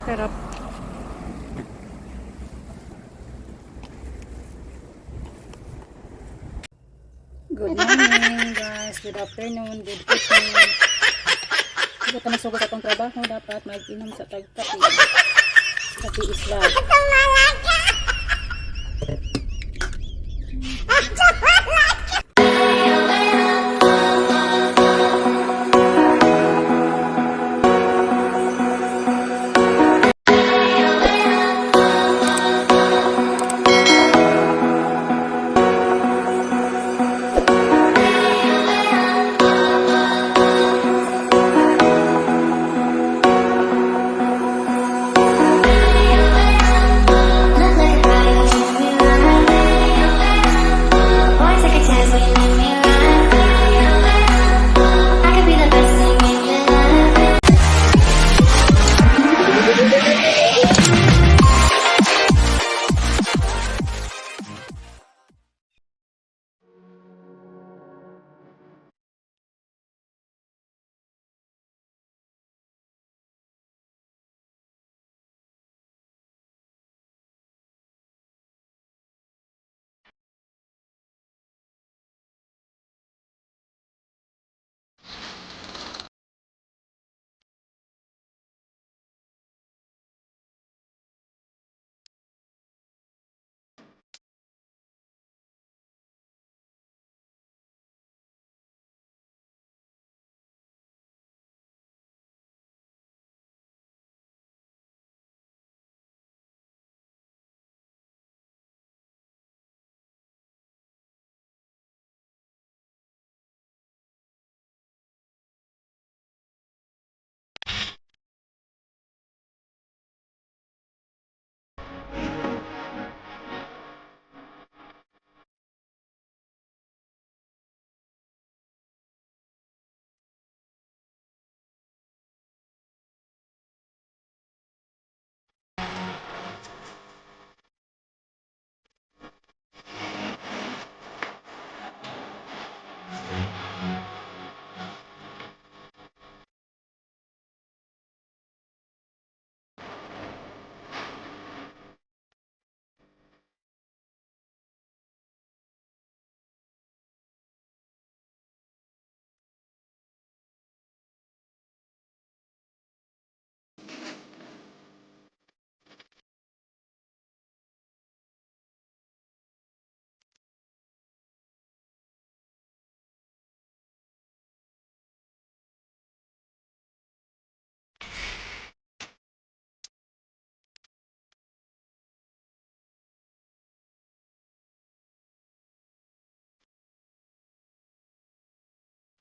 Sarap. Good morning guys, good afternoon, good evening. Hindi ka masugot atong trabaho, dapat mag-inom sa tagkape. Kape is love.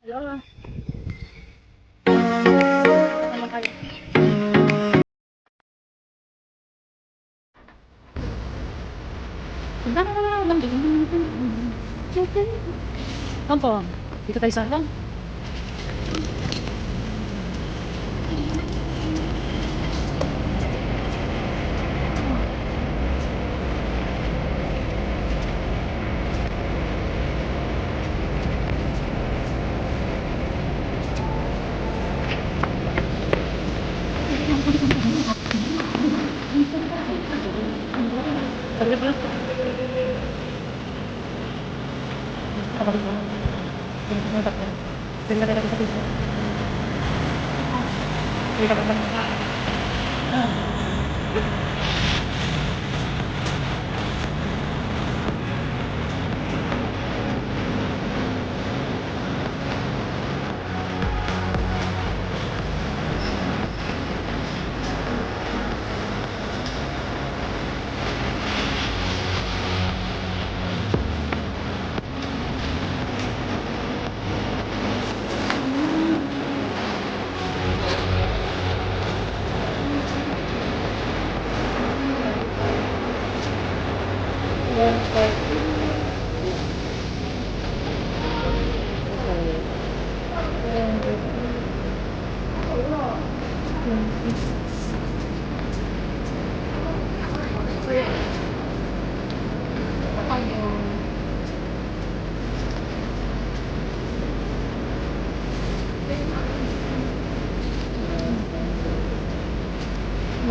Hello. Ano kayo? Kampo. Dito tayo sa lang.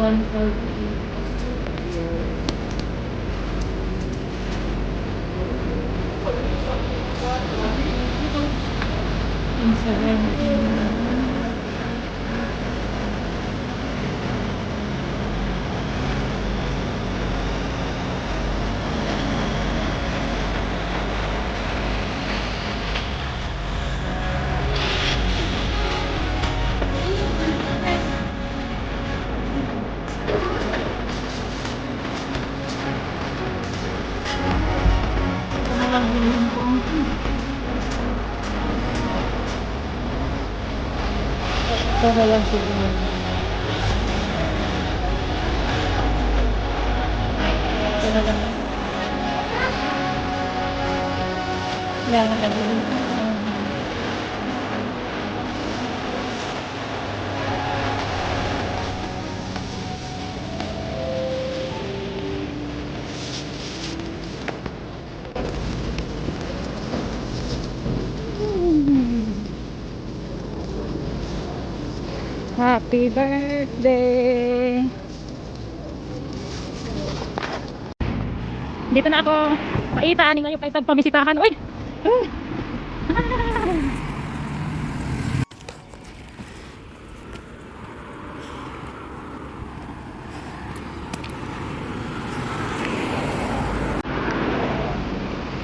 one of para lang siguro. Para lang. Kailangan lang. Happy birthday! Dito na ako. Paita, ani ngayon pa pamisitahan. Uy!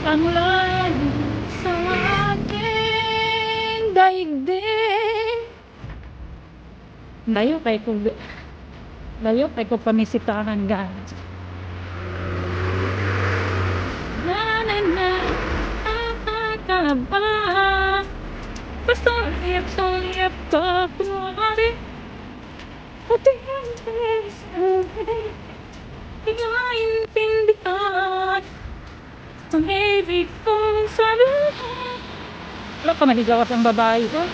Ang layo sa ating daigdig. Layo kay ko pamisitahan, guys. Na na na, nakakaba. Basta liyap ka kumari. Pati ang sabi, ikaintindihan. Ang ibig kong sabihin. Wala ka maligawas ang babae ko.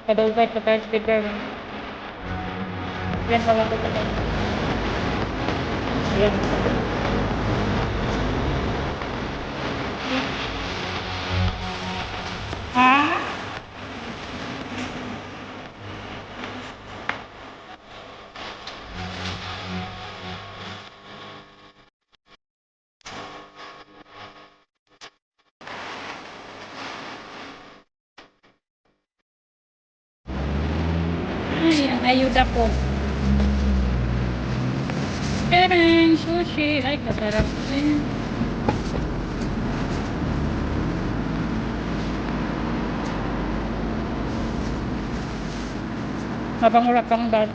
Kadalbay sa first speaker. Yan pala ko sa yan. Ha? Ay, ang ayuda ko. Pereng sushi. Ay, kasarap din. Mapangurap kang bad.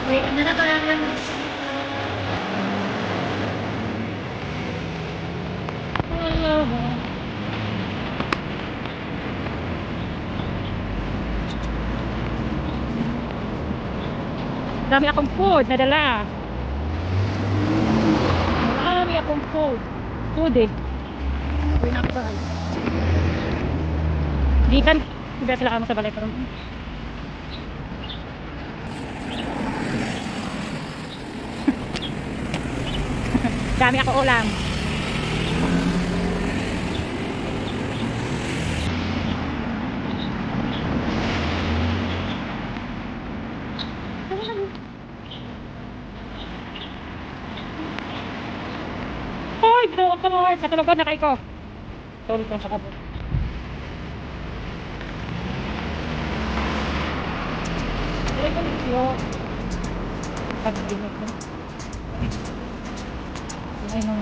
Wait, ano na kaya yan? Dami akong food na dala. Dami akong food. Food eh. Uy, nakapaan. Di kan, hindi sila kamo sa balay pa rin. Dami ako ulam. Katulog na kayo ko. Tulog ko sa kabot. Dili ko nito. Pag-ibig ko. Ay, no.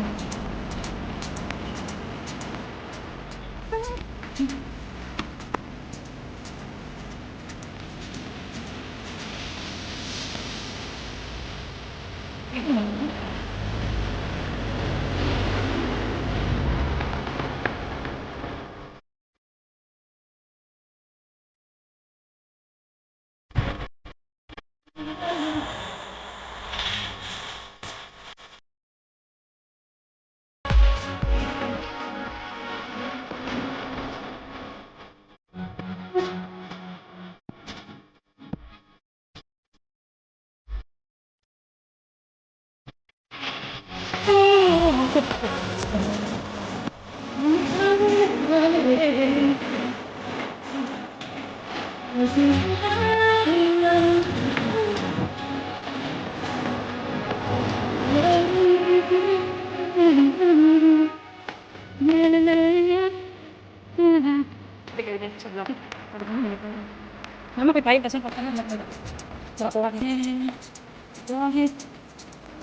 Mama, pipahit kasi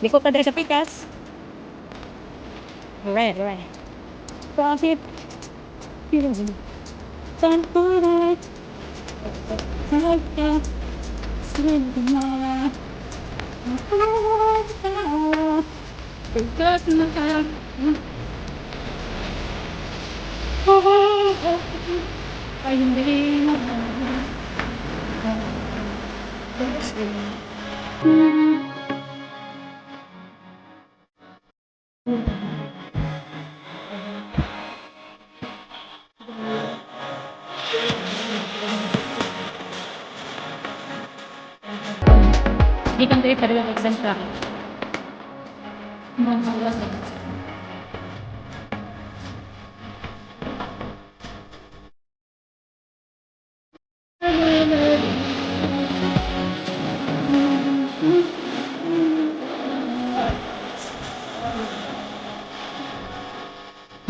di ko pa dahil sa pikas. Alright. Bakit? Saan po na? Ay, hindi na. Di kan trip talaga mag-exam sa akin.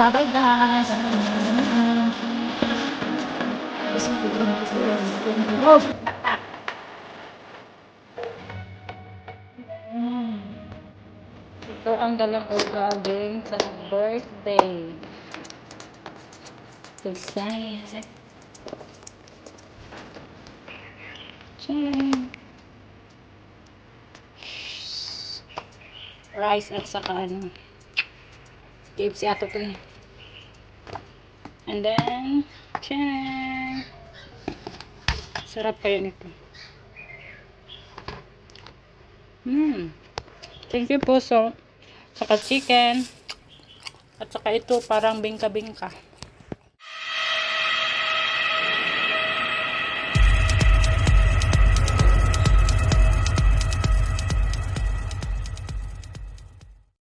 Bye-bye guys! Ito ang dalang galing sa birthday. Excited. Rice at saka ano. KFC ato to eh. And then, tiyang! Sarap kayo nito. Thank you po. So, saka chicken. At saka ito parang bingka-bingka.